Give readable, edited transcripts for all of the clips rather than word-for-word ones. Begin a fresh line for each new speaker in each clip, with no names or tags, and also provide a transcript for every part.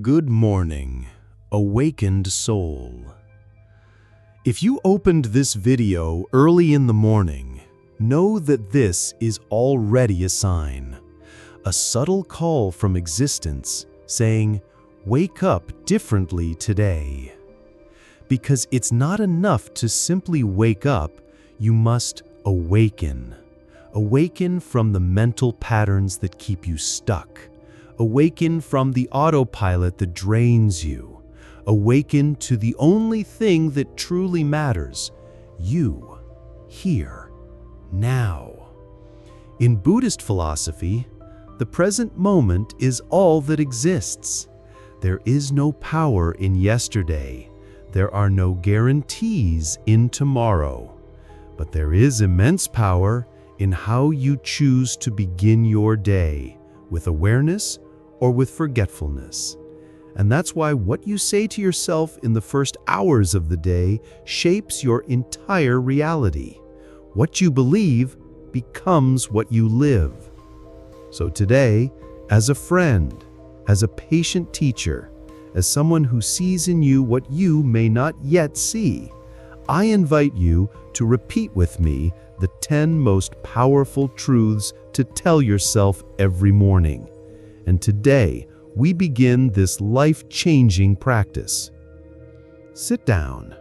Good morning, awakened soul. If you opened this video early in the morning, know that this is already a sign, a subtle call from existence saying, wake up differently today. Because it's not enough to simply wake up, you must awaken. Awaken from the mental patterns that keep you stuck. Awaken from the autopilot that drains you. Awaken to the only thing that truly matters, you, here, now. In Buddhist philosophy, the present moment is all that exists. There is no power in yesterday. There are no guarantees in tomorrow. But there is immense power in how you choose to begin your day, with awareness or with forgetfulness. And that's why what you say to yourself in the first hours of the day shapes your entire reality. What you believe becomes what you live. So today, as a friend, as a patient teacher, as someone who sees in you what you may not yet see, I invite you to repeat with me the 10 most powerful truths to tell yourself every morning. And today, we begin this life-changing practice. Sit down,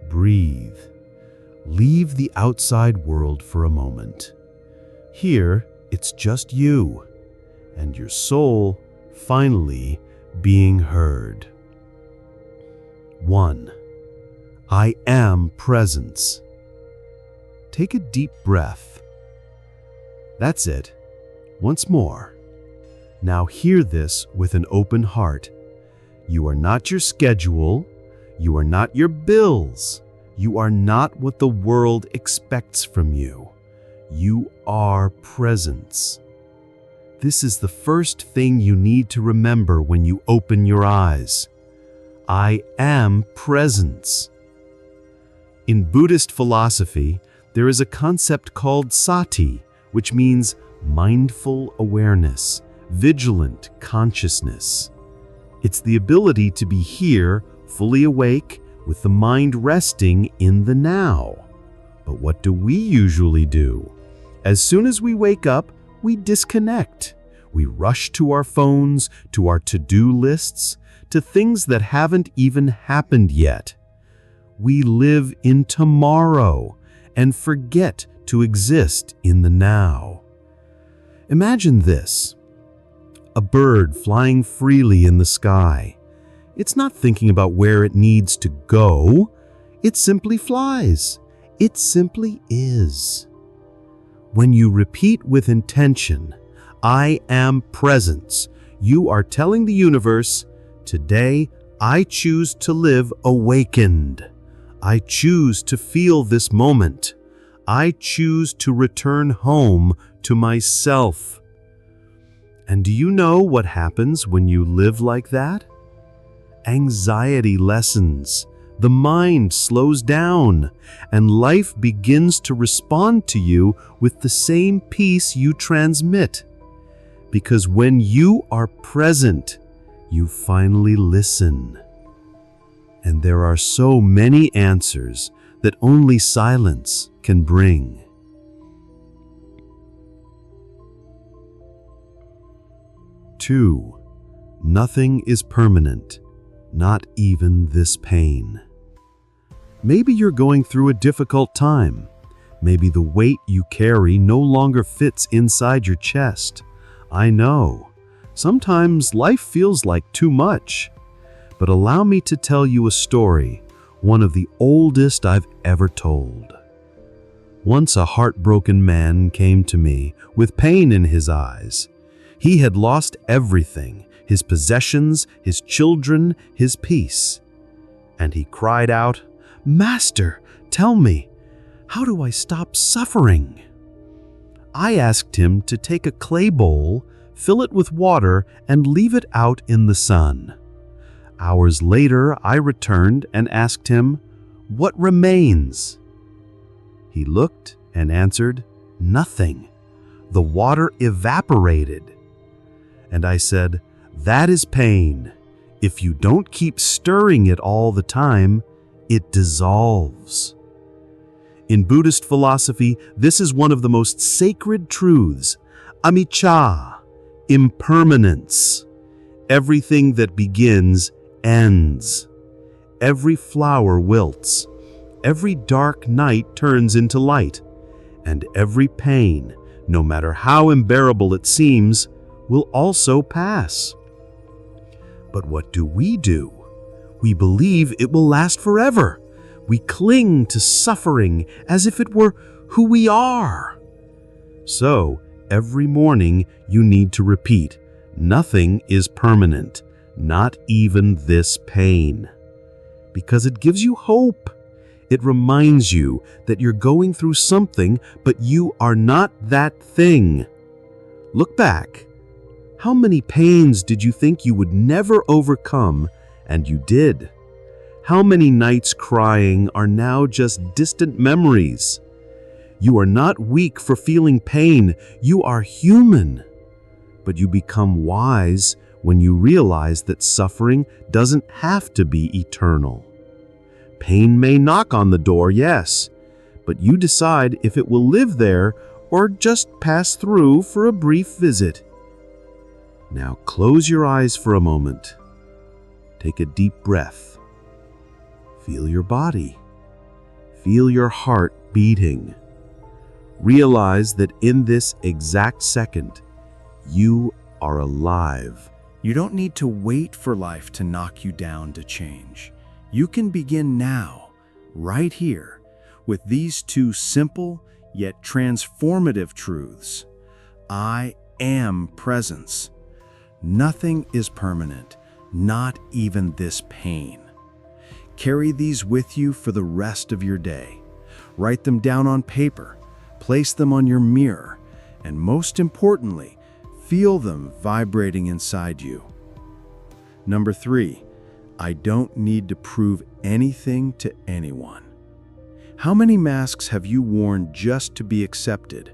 breathe, leave the outside world for a moment. Here, it's just you and your soul finally being heard. 1. I am presence. Take a deep breath. That's it. Once more. Now hear this with an open heart. You are not your schedule. You are not your bills. You are not what the world expects from you. You are presence. This is the first thing you need to remember when you open your eyes. I am presence. In Buddhist philosophy, there is a concept called sati, which means mindful awareness, vigilant consciousness. It's the ability to be here, fully awake, with the mind resting in the now. But what do we usually do? As soon as we wake up, we disconnect. We rush to our phones, to our to-do lists, to things that haven't even happened yet. We live in tomorrow and forget to exist in the now. Imagine this. A bird flying freely in the sky. It's not thinking about where it needs to go. It simply flies. It simply is. When you repeat with intention, I am presence, you are telling the universe, today I choose to live awakened. I choose to feel this moment. I choose to return home to myself. And do you know what happens when you live like that? Anxiety lessens, the mind slows down, and life begins to respond to you with the same peace you transmit. Because when you are present, you finally listen. And there are so many answers that only silence can bring. 2. Nothing is permanent, not even this pain. Maybe you're going through a difficult time. Maybe the weight you carry no longer fits inside your chest. I know. Sometimes life feels like too much. But allow me to tell you a story, one of the oldest I've ever told. Once a heartbroken man came to me with pain in his eyes. He had lost everything, his possessions, his children, his peace. And he cried out, "Master, tell me, how do I stop suffering?" I asked him to take a clay bowl, fill it with water, and leave it out in the sun. Hours later, I returned and asked him, "What remains?" He looked and answered, "Nothing. The water evaporated." And I said, "That is pain. If you don't keep stirring it all the time, it dissolves. In Buddhist philosophy, this is one of the most sacred truths, anicca, impermanence. Everything that begins ends. Every flower wilts. Every dark night turns into light. And every pain, no matter how unbearable it seems, will also pass. But what do? We believe it will last forever. We cling to suffering as if it were who we are. So, every morning you need to repeat, nothing is permanent, not even this pain. Because it gives you hope. It reminds you that you're going through something, but you are not that thing. Look back. How many pains did you think you would never overcome, and you did? How many nights crying are now just distant memories? You are not weak for feeling pain. You are human. But you become wise when you realize that suffering doesn't have to be eternal. Pain may knock on the door, yes, but you decide if it will live there or just pass through for a brief visit. Now close your eyes for a moment. Take a deep breath. Feel your body. Feel your heart beating. Realize that in this exact second, you are alive.
You don't need to wait for life to knock you down to change. You can begin now, right here, with these two simple yet transformative truths. I am presence. Nothing is permanent, not even this pain. Carry these with you for the rest of your day. Write them down on paper, place them on your mirror, and most importantly, feel them vibrating inside you. Number 3, I don't need to prove anything to anyone. How many masks have you worn just to be accepted?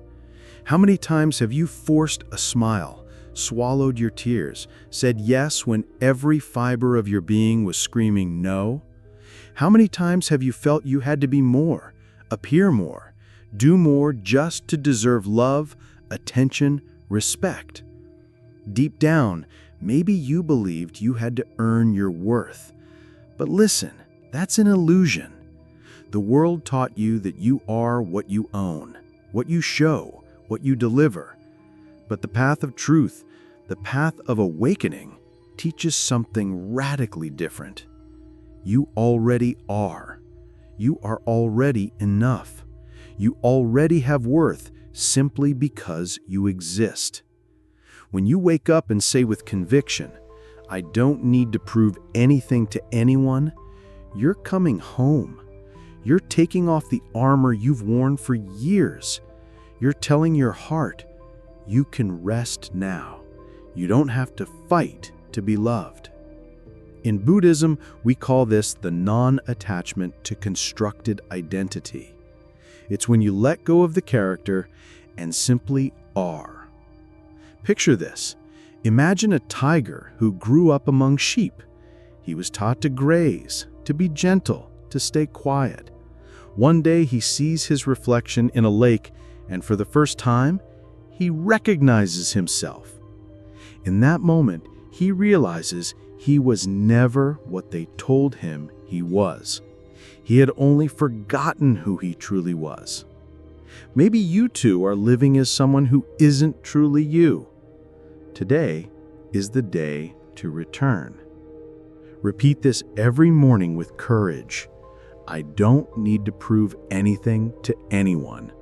How many times have you forced a smile, swallowed your tears, said yes when every fiber of your being was screaming no? How many times have you felt you had to be more, appear more, do more just to deserve love, attention, respect? Deep down, maybe you believed you had to earn your worth. But listen, that's an illusion. The world taught you that you are what you own, what you show, what you deliver. But the path of truth, the path of awakening, teaches something radically different. You already are. You are already enough. You already have worth simply because you exist. When you wake up and say with conviction, I don't need to prove anything to anyone, you're coming home. You're taking off the armor you've worn for years. You're telling your heart, you can rest now. You don't have to fight to be loved. In Buddhism, we call this the non-attachment to constructed identity. It's when you let go of the character and simply are. Picture this. Imagine a tiger who grew up among sheep. He was taught to graze, to be gentle, to stay quiet. One day he sees his reflection in a lake, and for the first time, he recognizes himself. In that moment, he realizes he was never what they told him he was. He had only forgotten who he truly was. Maybe you too are living as someone who isn't truly you. Today is the day to return. Repeat this every morning with courage. I don't need to prove anything to anyone.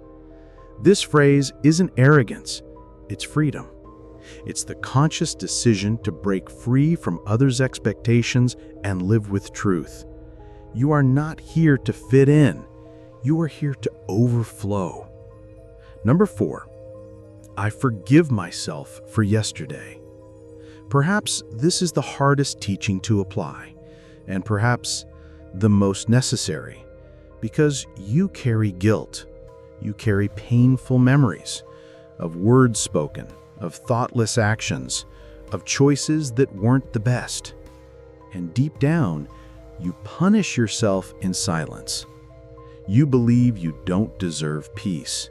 This phrase isn't arrogance, it's freedom. It's the conscious decision to break free from others' expectations and live with truth. You are not here to fit in. You are here to overflow. Number 4, I forgive myself for yesterday. Perhaps this is the hardest teaching to apply, and perhaps the most necessary, because you carry guilt. You carry painful memories of words spoken, of thoughtless actions, of choices that weren't the best. And deep down, you punish yourself in silence. You believe you don't deserve peace,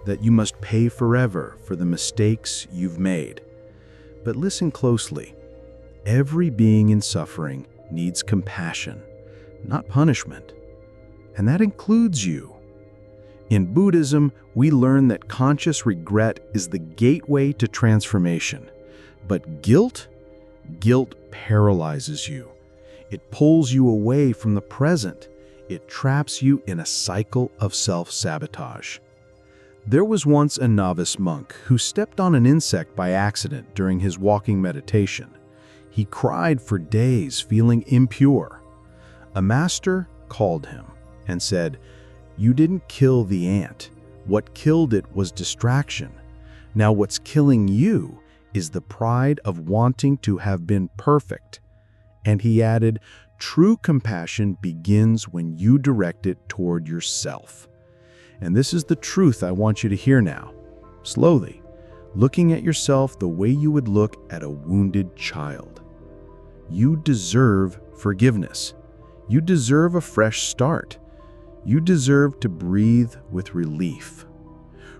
that you must pay forever for the mistakes you've made. But listen closely. Every being in suffering needs compassion, not punishment. And that includes you. In Buddhism, we learn that conscious regret is the gateway to transformation. But guilt paralyzes you. It pulls you away from the present. It traps you in a cycle of self-sabotage. There was once a novice monk who stepped on an insect by accident during his walking meditation. He cried for days, feeling impure. A master called him and said, "You didn't kill the ant. What killed it was distraction. Now what's killing you is the pride of wanting to have been perfect." And he added, "True compassion begins when you direct it toward yourself." And this is the truth I want you to hear now. Slowly, looking at yourself the way you would look at a wounded child. You deserve forgiveness. You deserve a fresh start. You deserve to breathe with relief.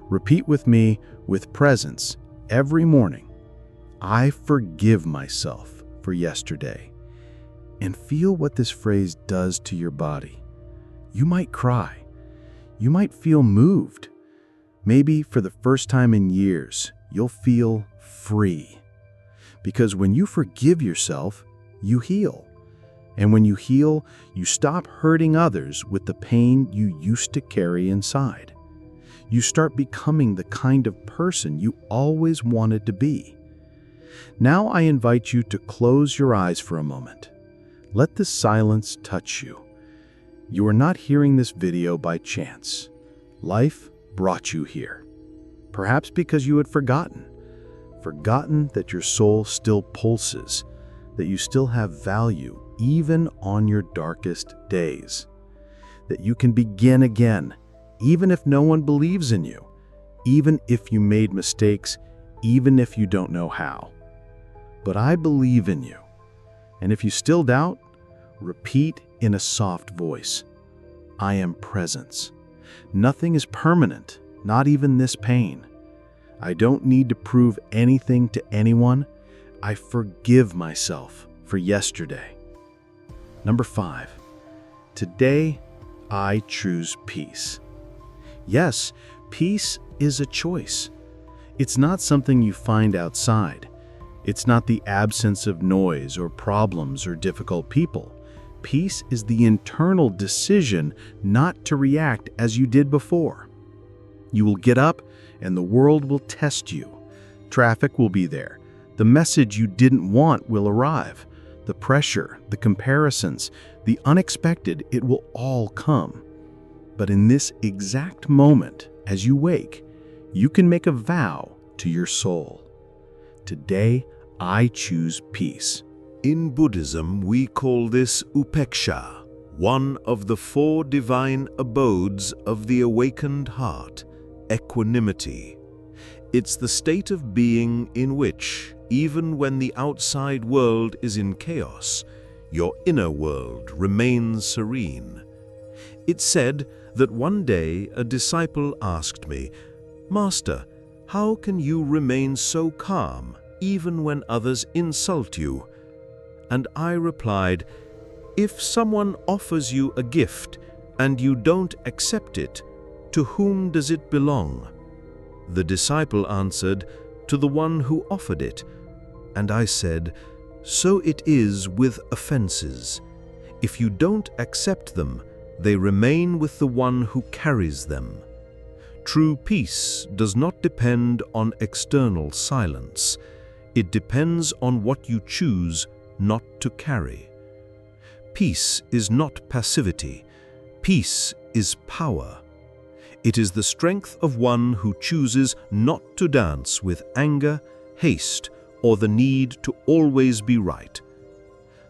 Repeat with me with presence every morning. I forgive myself for yesterday. And feel what this phrase does to your body. You might cry. You might feel moved. Maybe for the first time in years, you'll feel free. Because when you forgive yourself, you heal. And when you heal, you stop hurting others with the pain you used to carry inside. You start becoming the kind of person you always wanted to be. Now I invite you to close your eyes for a moment. Let the silence touch you. You are not hearing this video by chance. Life brought you here. Perhaps because you had forgotten that your soul still pulses, that you still have value even on your darkest days, that you can begin again, even if no one believes in you, even if you made mistakes, even if you don't know how. But I believe in you. And if you still doubt, repeat in a soft voice, I am presence. Nothing is permanent, not even this pain. I don't need to prove anything to anyone. I forgive myself for yesterday. Number 5, today I choose peace. Yes, peace is a choice. It's not something you find outside. It's not the absence of noise or problems or difficult people. Peace is the internal decision not to react as you did before. You will get up and the world will test you. Traffic will be there. The message you didn't want will arrive. The pressure, the comparisons, the unexpected, it will all come. But in this exact moment, as you wake, you can make a vow to your soul. Today, I choose peace.
In Buddhism, we call this upeksha, one of the 4 divine abodes of the awakened heart, equanimity. It's the state of being in which, even when the outside world is in chaos, your inner world remains serene. It's said that one day a disciple asked me, "Master, how can you remain so calm even when others insult you?" And I replied, "If someone offers you a gift and you don't accept it, to whom does it belong?" The disciple answered, "To the one who offered it." And I said, "So it is with offenses. If you don't accept them, they remain with the one who carries them." True peace does not depend on external silence. It depends on what you choose not to carry. Peace is not passivity. Peace is power. It is the strength of one who chooses not to dance with anger, haste, or the need to always be right.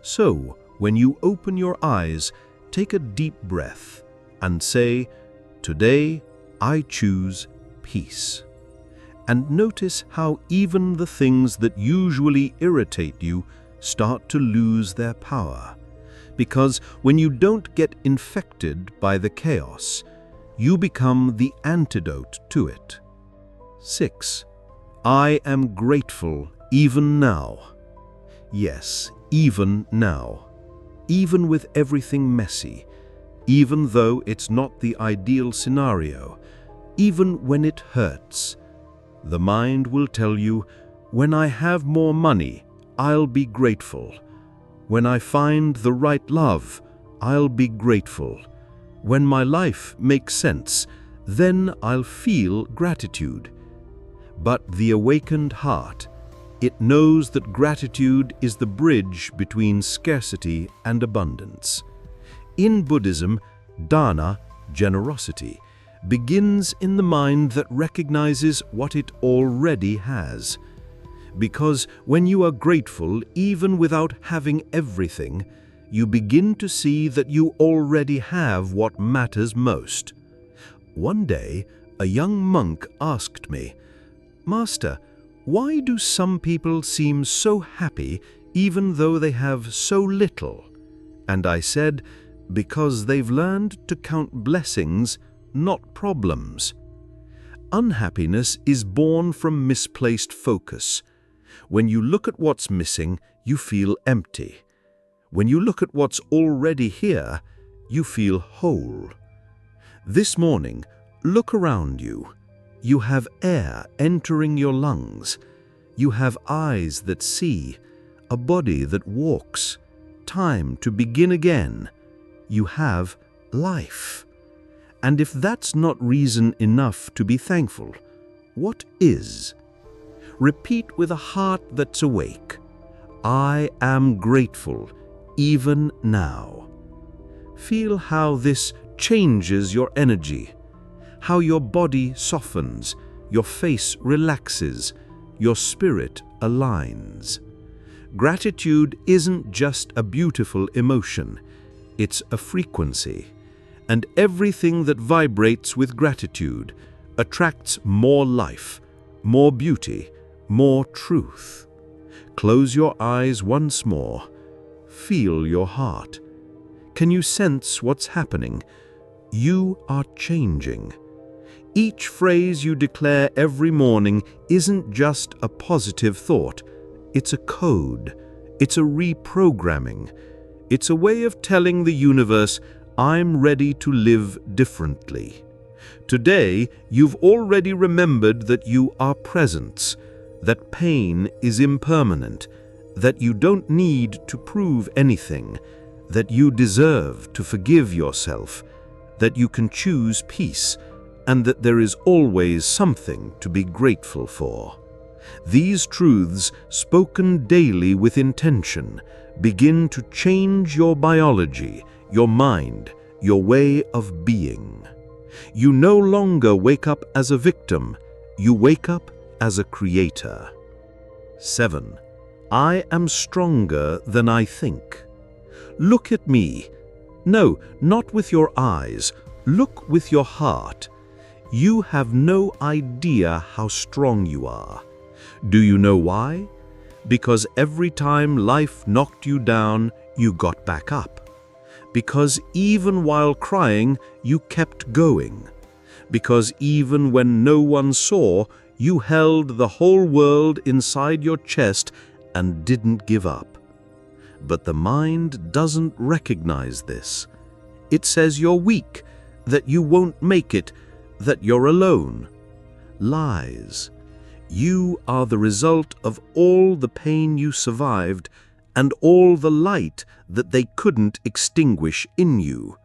So, when you open your eyes, take a deep breath and say, "Today I choose peace." And notice how even the things that usually irritate you start to lose their power. Because when you don't get infected by the chaos, you become the antidote to it. 6. I am grateful even now. Yes, even now. Even with everything messy, even though it's not the ideal scenario, even when it hurts. The mind will tell you, when I have more money, I'll be grateful. When I find the right love, I'll be grateful. When my life makes sense, then I'll feel gratitude. But the awakened heart, it knows that gratitude is the bridge between scarcity and abundance. In Buddhism, dana, generosity, begins in the mind that recognizes what it already has. Because when you are grateful, even without having everything, you begin to see that you already have what matters most. One day, a young monk asked me, "Master, why do some people seem so happy even though they have so little?" And I said, because they've learned to count blessings, not problems. Unhappiness is born from misplaced focus. When you look at what's missing, you feel empty. When you look at what's already here, you feel whole. This morning, look around you. You have air entering your lungs. You have eyes that see, a body that walks, time to begin again. You have life. And if that's not reason enough to be thankful, what is? Repeat with a heart that's awake. I am grateful, even now. Feel how this changes your energy, how your body softens, your face relaxes, your spirit aligns. Gratitude isn't just a beautiful emotion, it's a frequency. And everything that vibrates with gratitude attracts more life, more beauty, more truth. Close your eyes once more. Feel your heart. Can you sense what's happening? You are changing. Each phrase you declare every morning isn't just a positive thought. It's a code. It's a reprogramming. It's a way of telling the universe, I'm ready to live differently. Today, you've already remembered that you are presence, that pain is impermanent, that you don't need to prove anything, that you deserve to forgive yourself, that you can choose peace, and that there is always something to be grateful for. These truths, spoken daily with intention, begin to change your biology, your mind, your way of being. You no longer wake up as a victim, you wake up as a creator. 7. I am stronger than I think. Look at me. No, not with your eyes. Look with your heart. You have no idea how strong you are. Do you know why? Because every time life knocked you down, you got back up. Because even while crying, you kept going. Because even when no one saw, you held the whole world inside your chest and didn't give up. But the mind doesn't recognize this. It says you're weak, that you won't make it, that you're alone. Lies. You are the result of all the pain you survived and all the light that they couldn't extinguish in you.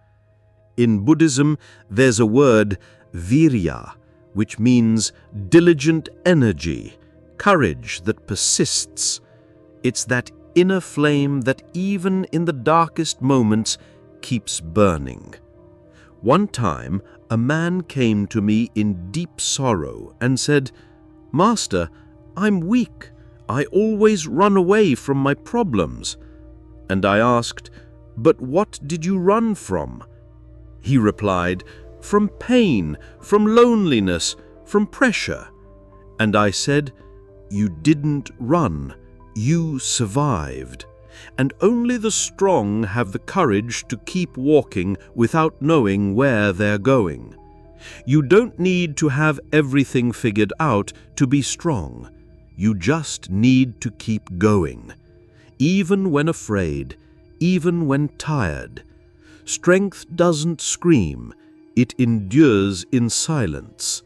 In Buddhism, there's a word, virya, which means diligent energy, courage that persists. It's that inner flame that even in the darkest moments keeps burning. One time, a man came to me in deep sorrow and said, "Master, I'm weak. I always run away from my problems." And I asked, "But what did you run from?" He replied, "From pain, from loneliness, from pressure." And I said, "You didn't run.
You survived, and only the strong have the courage to keep walking without knowing where they're going. You don't need to have everything figured out to be strong. You just need to keep going, even when afraid, even when tired. Strength doesn't scream, it endures in silence.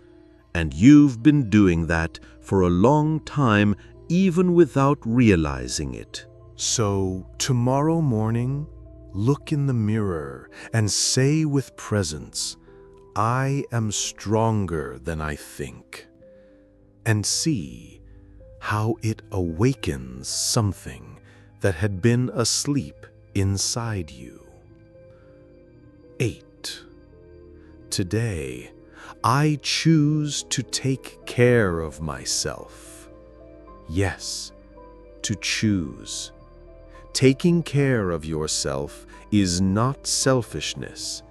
And you've been doing that for a long time, even without realizing it.
So, tomorrow morning, look in the mirror and say with presence, I am stronger than I think. And see how it awakens something that had been asleep inside you. 8. Today, I choose to take care of myself. Yes, to choose. Taking care of yourself is not selfishness.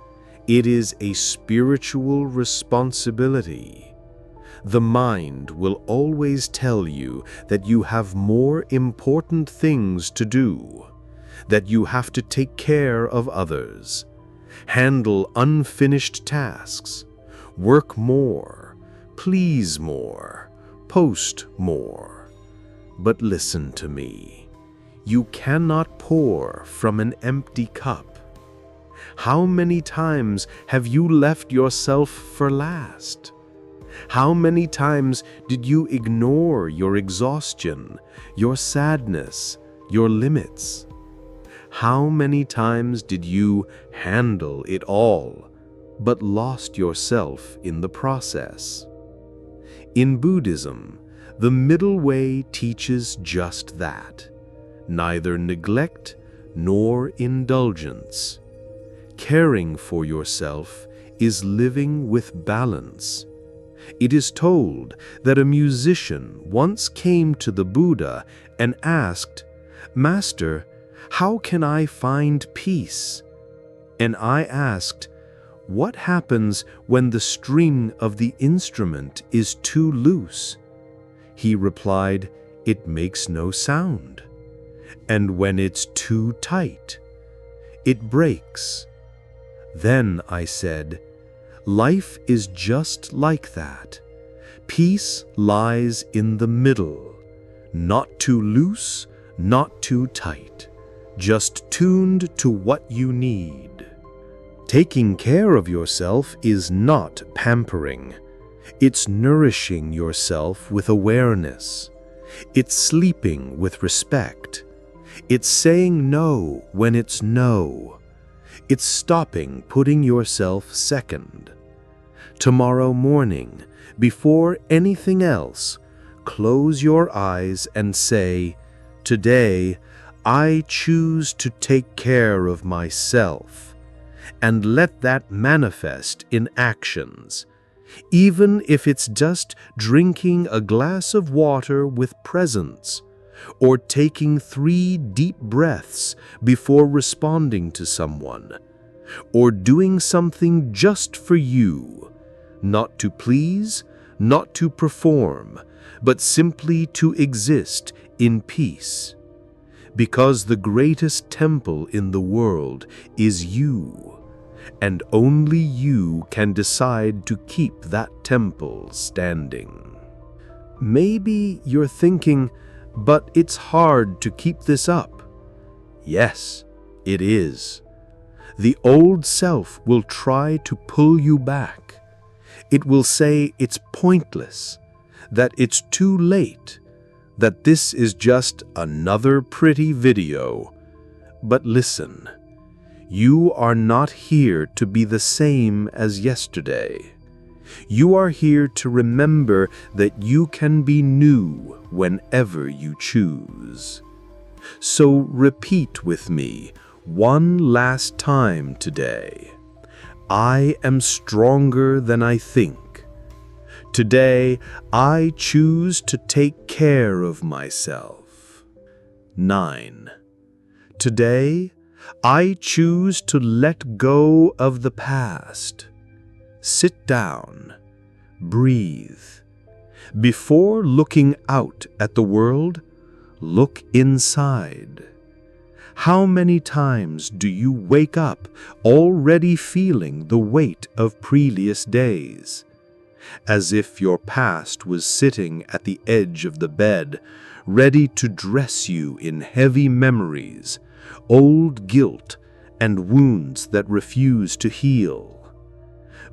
It is a spiritual responsibility. The mind will always tell you that you have more important things to do, that you have to take care of others, handle unfinished tasks, work more, please more, post more. But listen to me. You cannot pour from an empty cup. How many times have you left yourself for last? How many times did you ignore your exhaustion, your sadness, your limits? How many times did you handle it all, but lost yourself in the process? In Buddhism, the middle way teaches just that. Neither neglect nor indulgence. Caring for yourself is living with balance. It is told that a musician once came to the Buddha and asked, "Master, how can I find peace?" And I asked, "What happens when the string of the instrument is too loose?" He replied, "It makes no sound. And when it's too tight, it breaks." Then I said, "Life is just like that. Peace lies in the middle, not too loose, not too tight, just tuned to what you need." Taking care of yourself is not pampering. It's nourishing yourself with awareness. It's sleeping with respect. It's saying no when it's no. It's stopping putting yourself second. Tomorrow morning, before anything else, close your eyes and say, "Today, I choose to take care of myself," and let that manifest in actions, even if it's just drinking a glass of water with presence, or taking 3 deep breaths before responding to someone, or doing something just for you, not to please, not to perform, but simply to exist in peace. Because the greatest temple in the world is you, and only you can decide to keep that temple standing. Maybe you're thinking, "But it's hard to keep this up." Yes, it is. The old self will try to pull you back. It will say it's pointless, that it's too late, that this is just another pretty video. But listen, you are not here to be the same as yesterday. You are here to remember that you can be new whenever you choose. So repeat with me one last time today. I am stronger than I think. Today, I choose to take care of myself. 9. Today, I choose to let go of the past. Sit down. Breathe. Before looking out at the world,
Look inside. How many times do you wake up already feeling the weight of previous days? As if your past was sitting at the edge of the bed, ready to dress you in heavy memories, old guilt, and wounds that refuse to heal.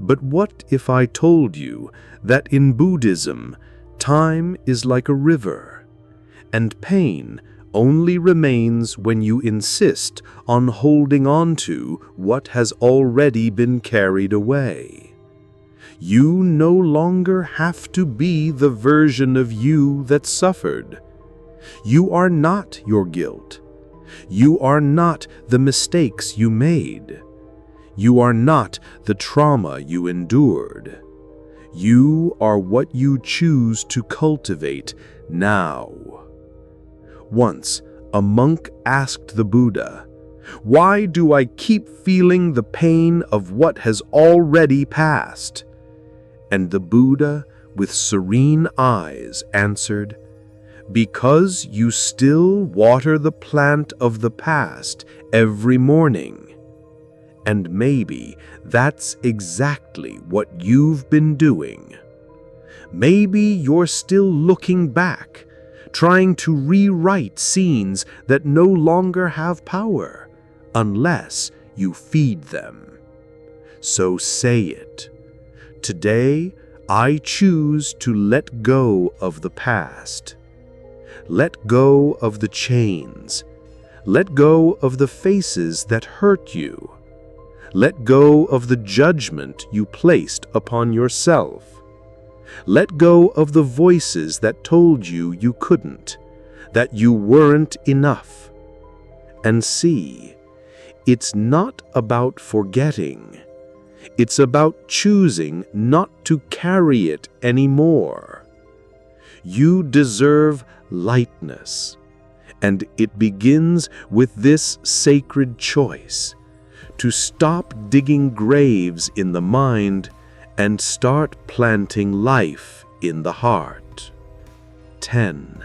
But what if I told you that in Buddhism, time is like a river, and pain only remains when you insist on holding on to what has already been carried away? You no longer have to be the version of you that suffered. You are not your guilt. You are not the mistakes you made. You are not the trauma you endured. You are what you choose to cultivate now. Once, a monk asked the Buddha, "Why do I keep feeling the pain of what has already passed?" And the Buddha, with serene eyes, answered, "Because you still water the plant of the past every morning. And maybe that's exactly what you've been doing. Maybe you're still looking back, trying to rewrite scenes that no longer have power, unless you feed them. So say it. Today, I choose to let go of the past. Let go of the chains. Let go of the faces that hurt you. Let go of the judgment you placed upon yourself. Let go of the voices that told you you couldn't, that you weren't enough. And see, it's not about forgetting. It's about choosing not to carry it anymore. You deserve lightness, and it begins with this sacred choice: to stop digging graves in the mind and start planting life in the heart. 10.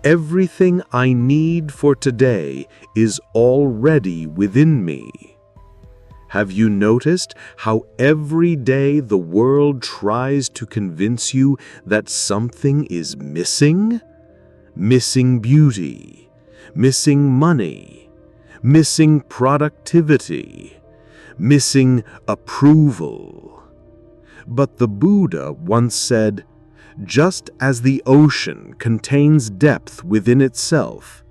Everything I need for today is already within me. Have you noticed how every day the world tries to convince you that something is missing? Missing beauty, missing money, missing productivity, missing approval. But the Buddha once said, "Just as the ocean contains depth within itself,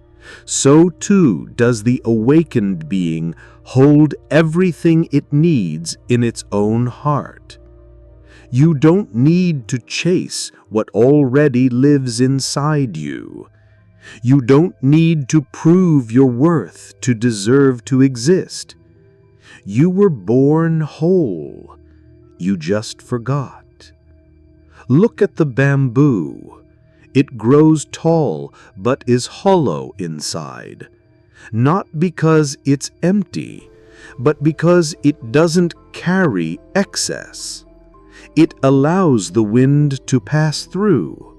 so too does the awakened being hold everything it needs in its own heart." You don't need to chase what already lives inside you. You don't need to prove your worth to deserve to exist. You were born whole. You just forgot. Look at the bamboo. It grows tall but is hollow inside, not because it's empty, but because it doesn't carry excess. It allows the wind to pass through.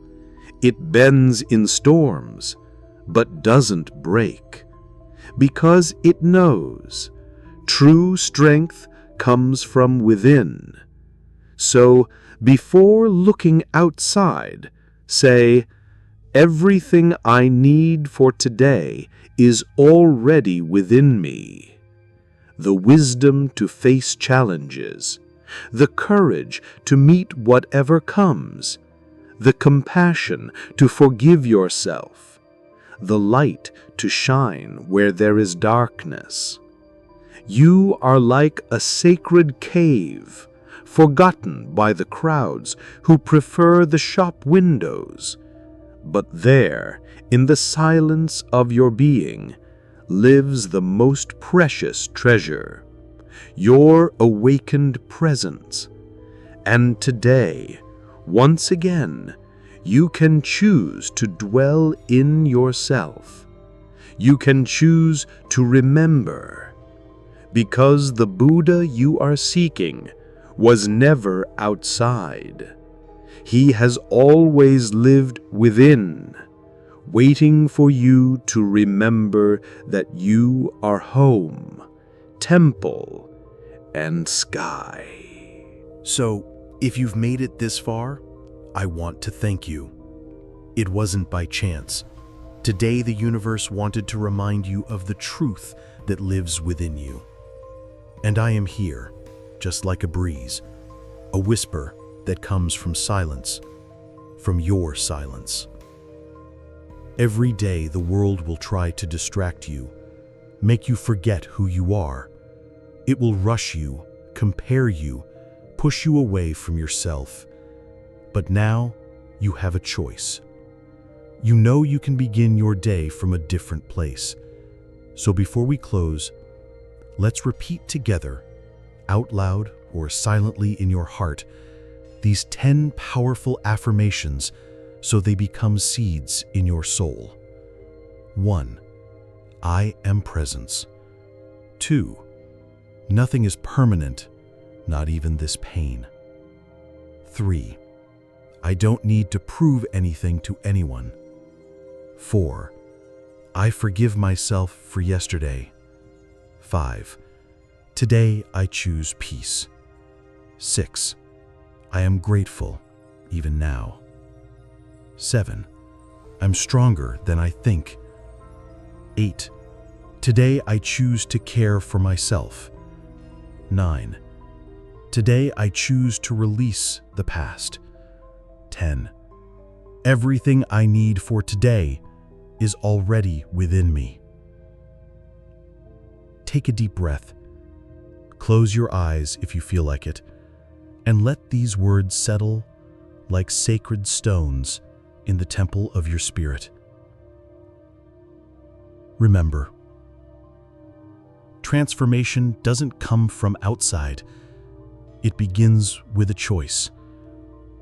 It bends in storms, but doesn't break, because it knows true strength comes from within. So, before looking outside, say, "Everything I need for today is already within me." The wisdom to face challenges, the courage to meet whatever comes, the compassion to forgive yourself, the light to shine where there is darkness. You are like a sacred cave, forgotten by the crowds who prefer the shop windows. But there, in the silence of your being, lives the most precious treasure, your awakened presence. And today, once again, you can choose to dwell in yourself. You can choose to remember, because the Buddha you are seeking was never outside. He has always lived within,
waiting for you to remember that you are home, temple, and sky.
So, if you've made it this far, I want to thank you. It wasn't by chance. Today, the universe wanted to remind you of the truth that lives within you. And I am here, just like a breeze, a whisper that comes from silence, from your silence. Every day, the world will try to distract you, make you forget who you are. It will rush you, compare you, push you away from yourself. But now, you have a choice. You know you can begin your day from a different place. So before we close, let's repeat together, out loud or silently in your heart, these 10 powerful affirmations so they become seeds in your soul. 1. I am presence. 2. Nothing is permanent, not even this pain. 3. I don't need to prove anything to anyone. 4. I forgive myself for yesterday. 5. Today I choose peace. 6. I am grateful, even now. 7. I'm stronger than I think. 8. Today I choose to care for myself. 9. Today I choose to release the past. 10. Everything I need for today is already within me. Take a deep breath. Close your eyes if you feel like it, and let these words settle like sacred stones in the temple of your spirit. Remember, transformation doesn't come from outside. It begins with a choice,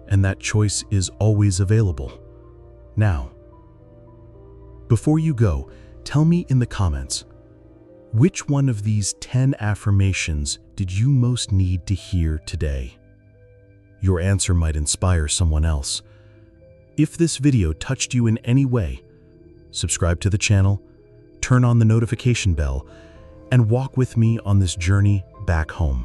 and that choice is always available. Now, before you go, tell me in the comments, which one of these 10 affirmations did you most need to hear today? Your answer might inspire someone else. If this video touched you in any way, subscribe to the channel, turn on the notification bell, and walk with me on this journey back home.